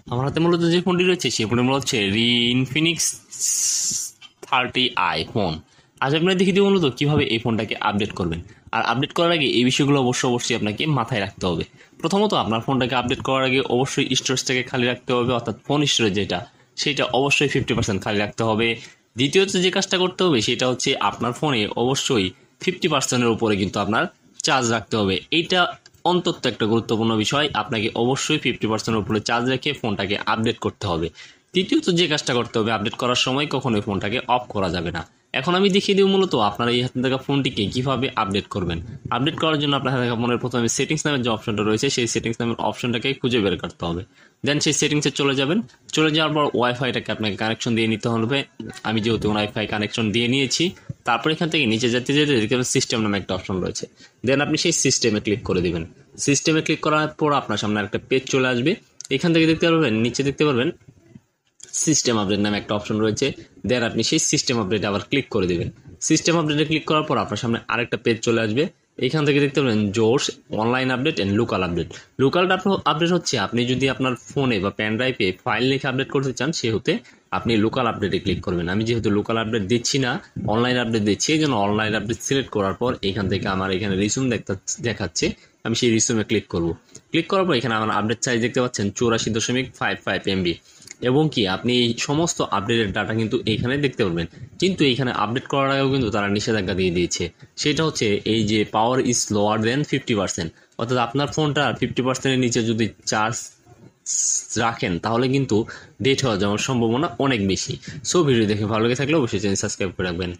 আমার হাতে মূলত যে ফোনটি রয়েছে সেই ফোনের মূলত হচ্ছে ইনফিনিক্স 30i ফোন। আজ আপনারা দেখিয়ে দিব মূলত কীভাবে এই ফোনটাকে আপডেট করবেন। আর আপডেট করার আগে এই বিষয়গুলো অবশ্যই আপনাকে মাথায় রাখতে হবে। প্রথমত আপনার ফোনটাকে আপডেট করার আগে অবশ্যই স্টোরেজটাকে খালি রাখতে হবে, অর্থাৎ ফোন স্টোরেজ যেটা সেটা অবশ্যই 50% খালি রাখতে হবে। দ্বিতীয়ত যে কাজটা করতে হবে সেটা হচ্ছে আপনার ফোনে অবশ্যই 50%-এর উপরে কিন্তু আপনার চার্জ রাখতে হবে। এইটা অন্তত একটা গুরুত্বপূর্ণ বিষয়, আপনাকে অবশ্যই 50%-এর উপরে চার্জ রেখে ফোনটাকে আপডেট করতে হবে। তৃতীয়ত যে কাজটা করতে হবে, আপডেট করার সময় কখনোই ফোনটাকে অফ করা যাবে না। এখন আমি দেখিয়ে দেব মূলত আপনারা এই হাতে থাকা ফোনটিকে কীভাবে আপডেট করবেন। আপডেট করার জন্য আপনার হাতে থাকা ফোনের প্রথমে সেটিংস নামের যে অপশনটা রয়েছে সেই সেটিংস নামের অপশনটাকে খুঁজে বের করতে হবে। দেন সেই সেটিংসে চলে যাবেন। চলে যাওয়ার পর ওয়াইফাইটাকে আপনাকে কানেকশন দিয়ে নিতে হবে। আমি যেহেতু ওয়াইফাই কানেকশন দিয়ে নিয়েছি, তারপর এখান থেকে নিচে যেতে দেখতে সিস্টেম নামে একটা অপশন রয়েছে। দেন আপনি সেই সিস্টেমে ক্লিক করে দেবেন। সিস্টেমে ক্লিক করার পর আপনার সামনে একটা পেজ চলে আসবে। এখান থেকে দেখতে পারবেন, নিচে দেখতে পারবেন সিস্টেম আপডেট নামে একটা অপশন রয়েছে। দেন আপনি সেই সিস্টেম আপডেটে আবার ক্লিক করে দেবেন। সিস্টেম আপডেটে ক্লিক করার পর আপনার সামনে আরেকটা পেজ চলে আসবে। এখান থেকে দেখতে পাবেন জোর্স online update and local update. Local update হচ্ছে আপনি যদি আপনার ফোনে বা প্যান ড্রাইভে ফাইল লিখে আপডেট করতে চান সেহেতু আপনি লোকাল আপডেটে ক্লিক করবেন। আমি যেহেতু লোকাল আপডেট দিচ্ছি না, অনলাইন আপডেট দিচ্ছি, এই জন্য অনলাইন আপডেট সিলেক্ট করার পর এখান থেকে আমার এখানে রিসুম দেখাচ্ছে, আমি সেই রিসুমে ক্লিক করব। ক্লিক করার পর এখানে আমার আপডেট সাইজ দেখতে পাচ্ছেন 84.55 MB, এবং কি আপনি এই সমস্ত আপডেটের ডাটা কিন্তু এইখানে দেখতে পারবেন। কিন্তু এইখানে আপডেট করার আগেও কিন্তু তারা নিষেধাজ্ঞা দিয়ে দিয়েছে, সেটা হচ্ছে এই যে পাওয়ার ইজ লোয়ার দেন 50%, অর্থাৎ আপনার ফোনটা 50%-এর নিচে যদি চার্জ রাখেন তাহলে কিন্তু ডেট হওয়া যাওয়ার সম্ভাবনা অনেক বেশি। সো ভিডিও দেখে ভালো লেগে থাকলে অবশ্যই চ্যানেল সাবস্ক্রাইব করে রাখবেন।